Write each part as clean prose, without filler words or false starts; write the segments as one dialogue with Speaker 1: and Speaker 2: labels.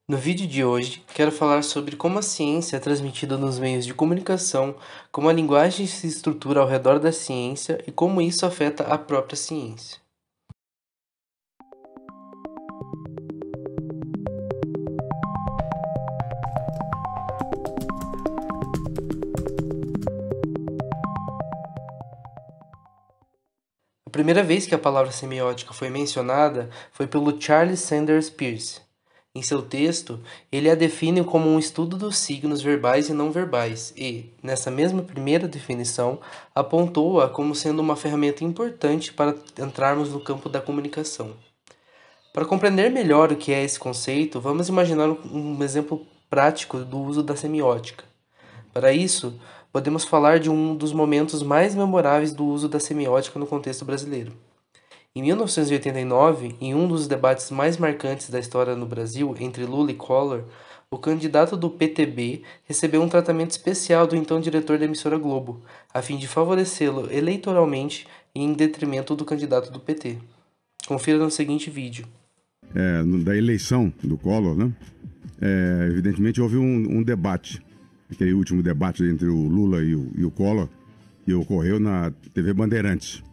Speaker 1: No vídeo de hoje, quero falar sobre como a ciência é transmitida nos meios de comunicação, como a linguagem se estrutura ao redor da ciência e como isso afeta a própria ciência. A primeira vez que a palavra semiótica foi mencionada foi pelo Charles Sanders Peirce. Em seu texto, ele a define como um estudo dos signos verbais e não verbais e, nessa mesma primeira definição, apontou-a como sendo uma ferramenta importante para entrarmos no campo da comunicação. Para compreender melhor o que é esse conceito, vamos imaginar um exemplo prático do uso da semiótica. Para isso, podemos falar de um dos momentos mais memoráveis do uso da semiótica no contexto brasileiro. Em 1989, em um dos debates mais marcantes da história no Brasil entre Lula e Collor, o candidato do PTB recebeu um tratamento especial do então diretor da emissora Globo, a fim de favorecê-lo eleitoralmente e em detrimento do candidato do PT. Confira no seguinte vídeo.
Speaker 2: Da eleição do Collor, né? Evidentemente houve um debate, aquele último debate entre o Lula e o Collor, que ocorreu na TV Bandeirantes.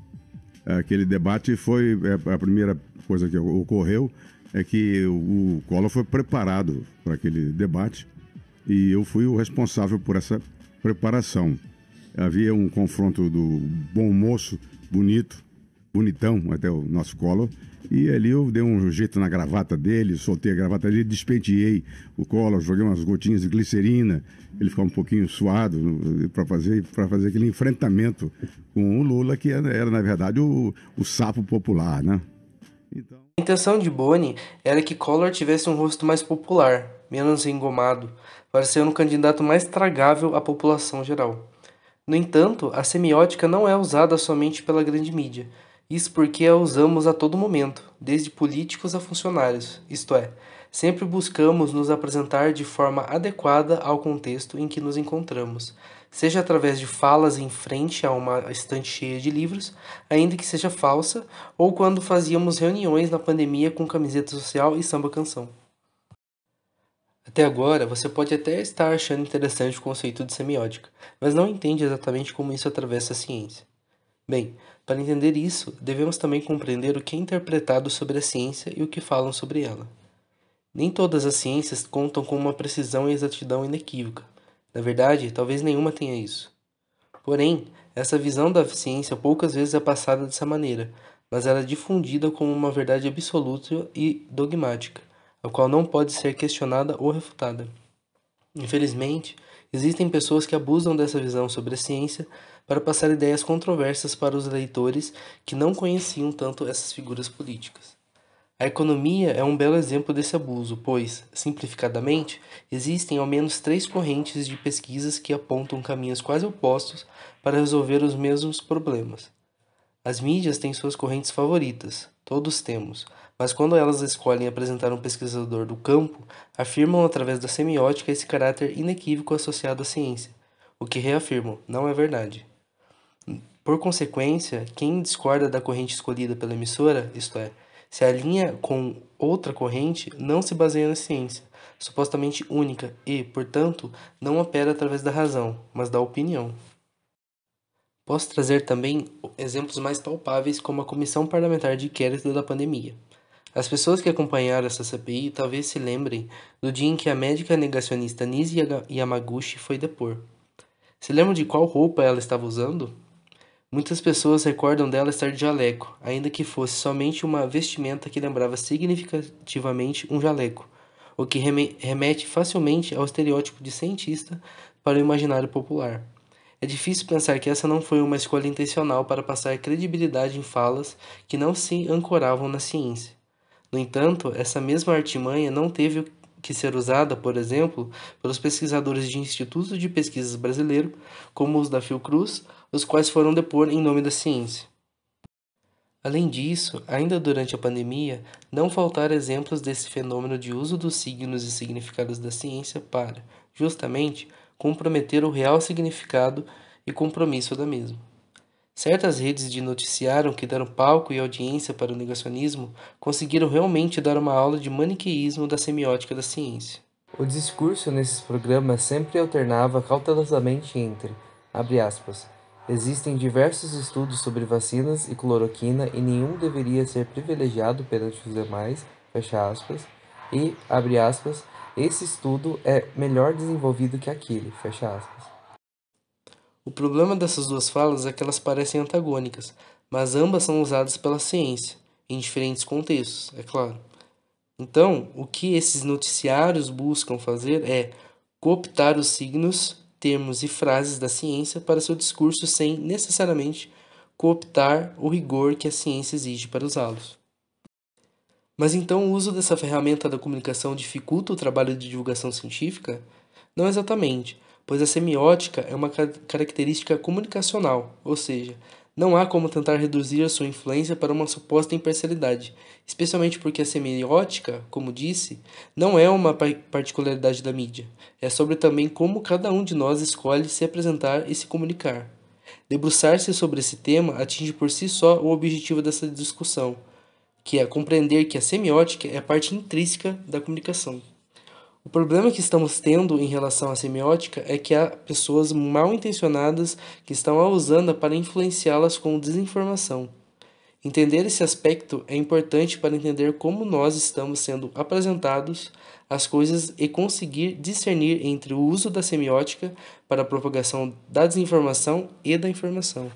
Speaker 2: Aquele debate foi a primeira coisa que ocorreu é que o Collor foi preparado para aquele debate e eu fui o responsável por essa preparação. Havia um confronto do bom moço, bonitão até o nosso Collor, e ali eu dei um jeito na gravata dele, soltei a gravata dele, despenteei o Collor, joguei umas gotinhas de glicerina, ele ficou um pouquinho suado para fazer aquele enfrentamento com o Lula, que era na verdade, o sapo popular, né?
Speaker 1: Então... A intenção de Boni era que Collor tivesse um rosto mais popular, menos engomado, para ser um candidato mais tragável à população geral. No entanto, a semiótica não é usada somente pela grande mídia. Isso porque a usamos a todo momento, desde políticos a funcionários, isto é, sempre buscamos nos apresentar de forma adequada ao contexto em que nos encontramos, seja através de falas em frente a uma estante cheia de livros, ainda que seja falsa, ou quando fazíamos reuniões na pandemia com camiseta social e samba-canção. Até agora, você pode até estar achando interessante o conceito de semiótica, mas não entende exatamente como isso atravessa a ciência. Bem, para entender isso, devemos também compreender o que é interpretado sobre a ciência e o que falam sobre ela. Nem todas as ciências contam com uma precisão e exatidão inequívoca. Na verdade, talvez nenhuma tenha isso. Porém, essa visão da ciência poucas vezes é passada dessa maneira, mas ela é difundida como uma verdade absoluta e dogmática, a qual não pode ser questionada ou refutada. Infelizmente, existem pessoas que abusam dessa visão sobre a ciência para passar ideias controversas para os leitores que não conheciam tanto essas figuras políticas. A economia é um belo exemplo desse abuso, pois, simplificadamente, existem ao menos 3 correntes de pesquisas que apontam caminhos quase opostos para resolver os mesmos problemas. As mídias têm suas correntes favoritas, todos temos, mas quando elas escolhem apresentar um pesquisador do campo, afirmam através da semiótica esse caráter inequívoco associado à ciência, o que reafirmam, não é verdade. Por consequência, quem discorda da corrente escolhida pela emissora, isto é, se alinha com outra corrente, não se baseia na ciência, supostamente única e, portanto, não opera através da razão, mas da opinião. Posso trazer também exemplos mais palpáveis, como a Comissão Parlamentar de Inquérito da Pandemia. As pessoas que acompanharam essa CPI talvez se lembrem do dia em que a médica negacionista Nisi Yamaguchi foi depor. Se lembram de qual roupa ela estava usando? Muitas pessoas recordam dela estar de jaleco, ainda que fosse somente uma vestimenta que lembrava significativamente um jaleco, o que remete facilmente ao estereótipo de cientista para o imaginário popular. É difícil pensar que essa não foi uma escolha intencional para passar credibilidade em falas que não se ancoravam na ciência. No entanto, essa mesma artimanha não teve que ser usada, por exemplo, pelos pesquisadores de institutos de pesquisas brasileiro, como os da Fiocruz, os quais foram depor em nome da ciência. Além disso, ainda durante a pandemia, não faltaram exemplos desse fenômeno de uso dos signos e significados da ciência para, justamente, comprometer o real significado e compromisso da mesma. Certas redes de noticiário que deram palco e audiência para o negacionismo conseguiram realmente dar uma aula de maniqueísmo da semiótica da ciência.
Speaker 3: O discurso nesses programas sempre alternava cautelosamente entre, abre aspas, existem diversos estudos sobre vacinas e cloroquina e nenhum deveria ser privilegiado perante os demais, fecha aspas, e, abre aspas, esse estudo é melhor desenvolvido que aquele, fecha aspas.
Speaker 1: O problema dessas duas falas é que elas parecem antagônicas, mas ambas são usadas pela ciência, em diferentes contextos, é claro. Então, o que esses noticiários buscam fazer é cooptar os signos, termos e frases da ciência para seu discurso sem necessariamente cooptar o rigor que a ciência exige para usá-los. Mas então o uso dessa ferramenta da comunicação dificulta o trabalho de divulgação científica? Não exatamente, pois a semiótica é uma característica comunicacional, ou seja, não há como tentar reduzir a sua influência para uma suposta imparcialidade, especialmente porque a semiótica, como disse, não é uma particularidade da mídia, é sobre também como cada um de nós escolhe se apresentar e se comunicar. Debruçar-se sobre esse tema atinge por si só o objetivo dessa discussão, que é compreender que a semiótica é parte intrínseca da comunicação. O problema que estamos tendo em relação à semiótica é que há pessoas mal intencionadas que estão a usando para influenciá-las com desinformação. Entender esse aspecto é importante para entender como nós estamos sendo apresentados às coisas e conseguir discernir entre o uso da semiótica para a propagação da desinformação e da informação.